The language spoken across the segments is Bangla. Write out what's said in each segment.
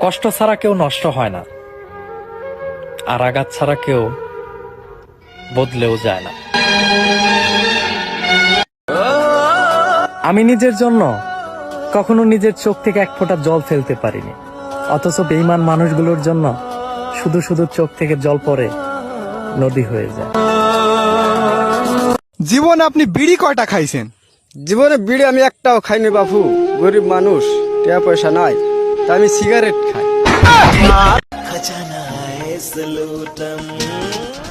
কষ্ট ছাড়া কেউ নষ্ট হয় না, আর আঘাত ছাড়া কেউ বদলেও যায় না। আমি নিজের জন্য কখনো নিজের চোখ থেকে এক ফোঁটা জল ফেলতে পারিনি, অথচ বেঈমান মানুষগুলোর জন্য শুধু শুধু চোখ থেকে জল পড়ে নদী হয়ে যায়। জীবনে আপনি বিড়ি কয়টা খাইছেন? জীবনে বিড়ি আমি একটাও খাইনি বাপু, গরিব মানুষ, টাকা পয়সা নাই, তাই আমি সিগারেট খাই।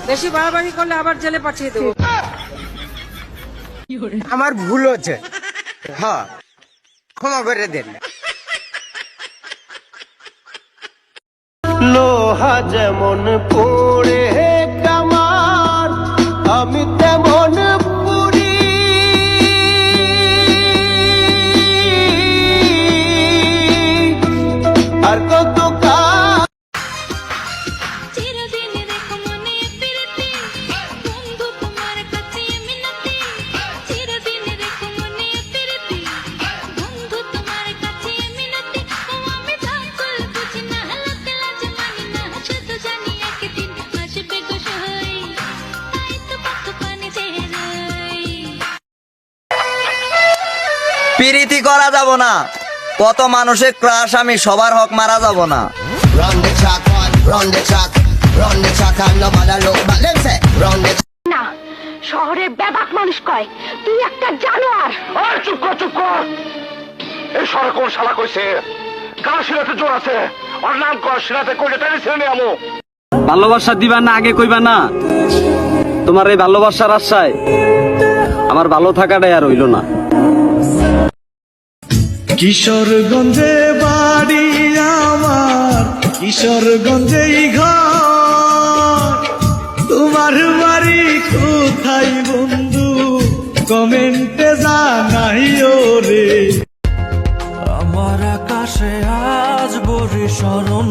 বেশি বাড়াবাড়ি করলে আবার জেলে পাঠিয়ে দেবো। আমার ভুল হচ্ছে, হ্যাঁ ক্ষমা করে দেন। লোহা যেমন পড়ে কামার, আমি তেমন পুরি। আর কত পিরিতি করা যাব না, কত মানুষের ক্রাশ, আমি সবার হক মারা যাব না। না, শহরে ব্যাপক মানুষ কয় তুই একটা জানোয়ার। চুপ কর, চুপ কর। এই শহরে কোন শালা কইছে কার শিরাতে জোর আছে? ওর নাম কর, শিরাতে কইলে তাই ছেড়ে নিয়ে আমো। ভালোবাসা দিবা না আগে কইবা না? তোমার এই ভালোবাসার আশায় আমার ভালো থাকাটাই আর হইল না। কিশোরগঞ্জে বাড়ি আমার, কিশোরগঞ্জেই ঘর। তোমার বাড়ি কোথায় বন্ধু, কমেন্টে জানাইও রে। আমার আকাশে আজ বর্ষণ,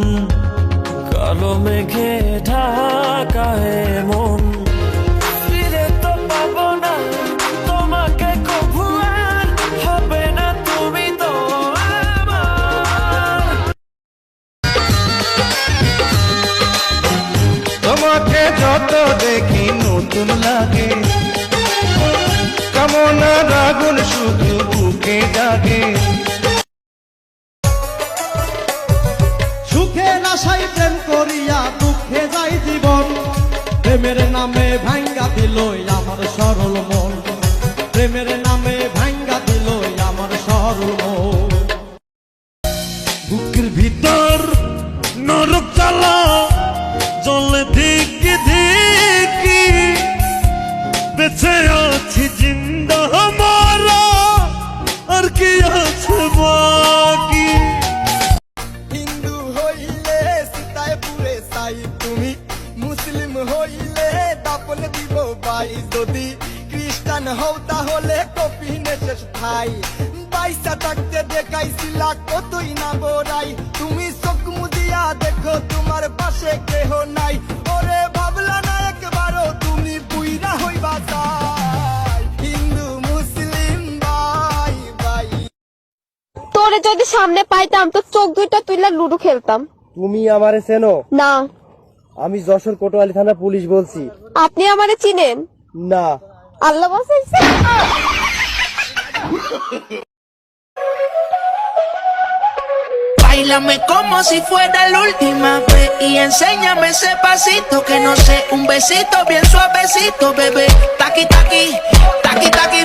কালো মেঘে ঢাকা মন। ফিরে তো পাবো না তোমাকে কভু, আর হবে না তুমি তো আমার। তোমাকে যত দেখি নতুন লাগে, কামনার আগুন শুধু বুকে জাগে। সুখে নাশাই প্রেম করিয়া দুঃখে যাই জীবন, প্রেমের নামে ভাঙ্গা দিল আমার সরল মন, প্রেমের নামে ভাঙ্গা দিল আমার সরল মন। বুকের ভিতর নরক জ্বালা জলে ধিকি ধিকি, বেঁচে আছি জিন্দা মারা, আর কি আছে বাকি। হিন্দু হইলে সীতায় পুরে সাই, তুমি মুসলিম হইলে দাপন দিব ভাই, যদি খ্রিস্টান হও তাহলে কপিনে শেষ ভাই। পয়সা থাকতে দেখাইছিলা কতই না বড়াই, তুমি চোখ মুদিয়া দেখো তোমার পাশে কেহ নাই। ওরে ভাবলা না একবারও তুমি বুইরা হইবা চাই, হিন্দু মুসলিম ভাই ভাই। তোরে যদি সামনে পাইতাম তো চোখ দুইটা তুইলা লুডো খেলতাম। তুমি আমারে চেনো? না। আমি যশোর কোতোয়ালি থানা পুলিশ বলছি। আপনি আমারে চিনেন? না। আল্লাহ বাঁচাইছে। Báilame como si fuera la última vez y enséñame ese pasito que no sé, un besito bien suavecito, bebé. Taqui taqui, taqui taqui,